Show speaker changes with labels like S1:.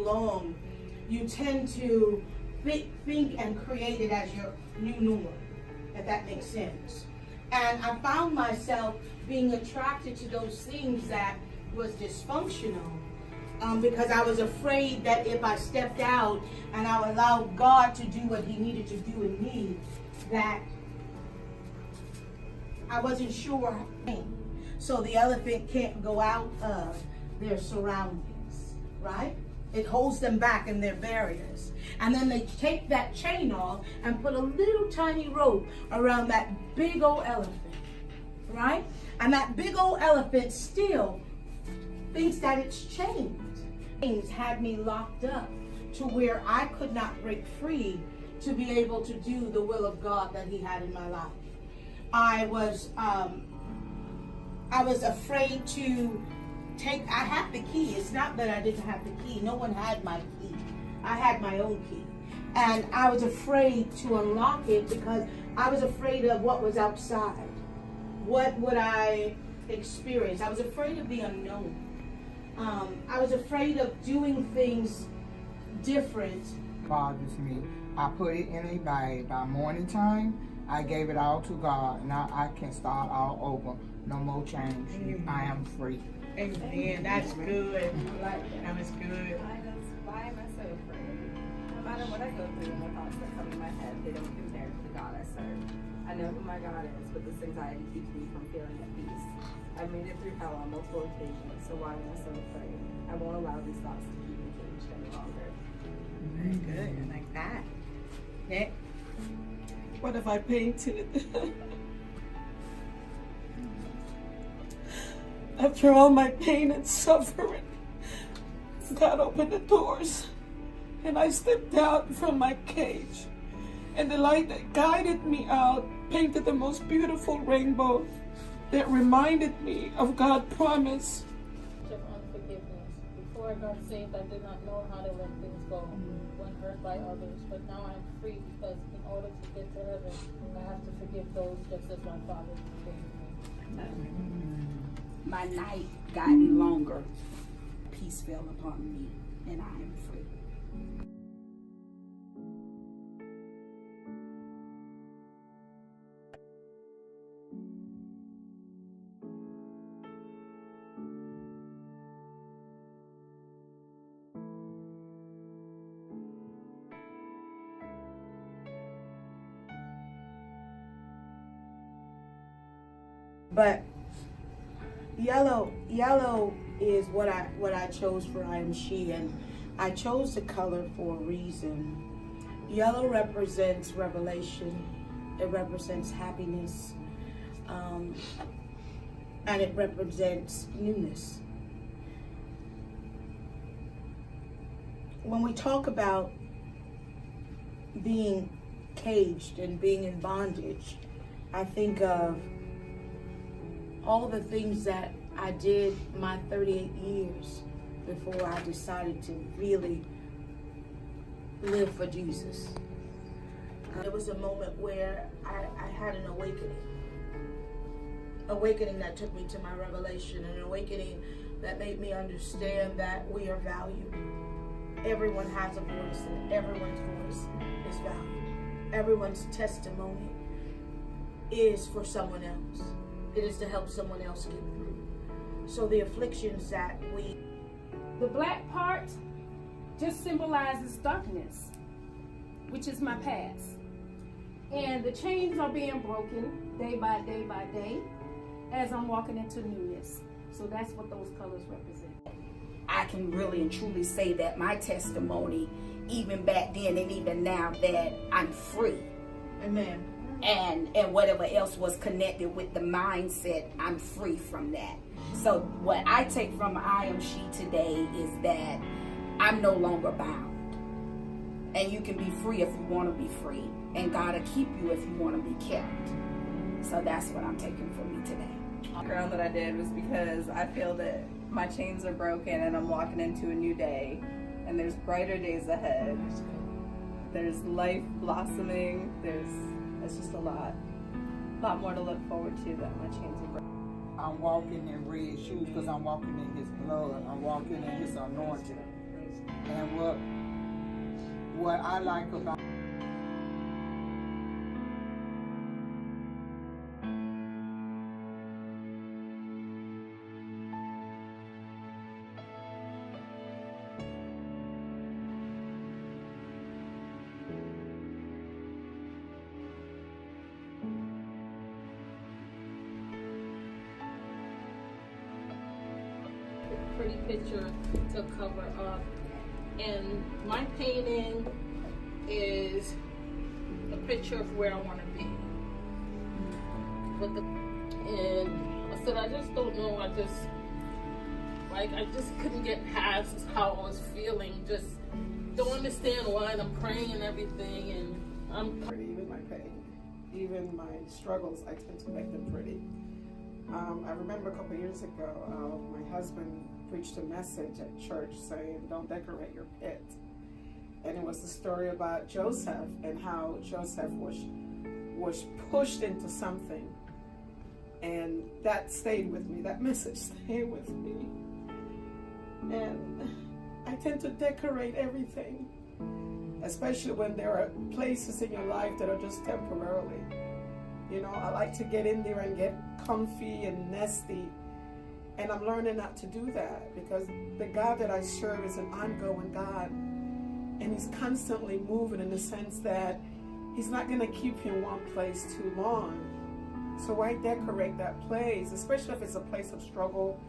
S1: long, you tend to think and create it as your new norm, if that makes sense. And I found myself being attracted to those things that was dysfunctional because I was afraid that if I stepped out and I allowed God to do what he needed to do in me, that I wasn't sure. So the elephant can't go out of their surroundings, right? It holds them back in their barriers. And then they take that chain off and put a little tiny rope around that big old elephant, right? And that big old elephant still thinks that it's chained. Things had me locked up to where I could not break free to be able to do the will of God that he had in my life. I was afraid to I had the key. It's not that I didn't have the key. No one had my key. I had my own key. And I was afraid to unlock it because I was afraid of what was outside. What would I experience? I was afraid of the unknown. I was afraid of doing things different.
S2: Bothers me. I put it in a bag by morning time. I gave it all to God. Now I can start all over. No more change. I am free.
S1: Amen. That's good. I like that. That was good.
S3: Why am I so afraid? No matter what I go through and the thoughts that come in my head, they don't compare to the God I serve. I know who my God is, but this anxiety keeps me from feeling at peace. I've made it through hell on multiple occasions, so why am I so afraid? I won't allow these thoughts to keep me caged any longer.
S1: Very good. I like that. Yeah.
S4: What if I painted? After all my pain and suffering, God opened the doors and I stepped out from my cage. And the light that guided me out painted the most beautiful rainbow that reminded me of God's promise.
S5: Of unforgiveness. Before I got saved, I did not know how to let things go when hurt by others. But now I'm free because in order to get to heaven, I have to forgive those just as my Father forgave me.
S6: My night gotten longer. Peace fell upon me, and I am free.
S1: But yellow is what I chose for AM S.H.E, and I chose the color for a reason. Yellow represents revelation. It represents happiness, and it represents newness. When we talk about being caged and being in bondage, I think of all the things that I did my 38 years before I decided to really live for Jesus. There was a moment where I had an awakening that took me to my revelation, an awakening that made me understand that we are valued. Everyone has a voice, and everyone's voice is valued. Everyone's testimony is for someone else. It is to help someone else get through. So the afflictions that
S7: the black part just symbolizes darkness, which is my past. And the chains are being broken day by day by day as I'm walking into newness. So that's what those colors represent.
S6: I can really and truly say that my testimony, even back then and even now, that I'm free.
S1: Amen.
S6: And whatever else was connected with the mindset, I'm free from that. So what I take from AM S.H.E today is that I'm no longer bound. And you can be free if you want to be free. And God will keep you if you want to be kept. So that's what I'm taking from me today.
S3: The background that I did was because I feel that my chains are broken and I'm walking into a new day. And there's brighter days ahead. There's life blossoming. It's just a lot more to look forward to that my chains are broken.
S2: I'm walking in red shoes because I'm walking in his blood. I'm walking in his anointing. And what I like about
S5: pretty picture to cover up. And my painting is a picture of where I want to be. And I said, I just don't know. I just couldn't get past how I was feeling. Just don't understand why. And I'm praying and everything. And I'm
S4: pretty, even my pain, even my struggles, I tend to make them pretty. I remember a couple years ago, my husband preached a message at church saying, don't decorate your pit. And it was the story about Joseph and how Joseph was pushed into something. And that stayed with me, that message stayed with me. And I tend to decorate everything, especially when there are places in your life that are just temporarily. You know, I like to get in there and get comfy and nesty. And I'm learning not to do that, because the God that I serve is an ongoing God. And he's constantly moving, in the sense that he's not going to keep you in one place too long. So why decorate that place, especially if it's a place of struggle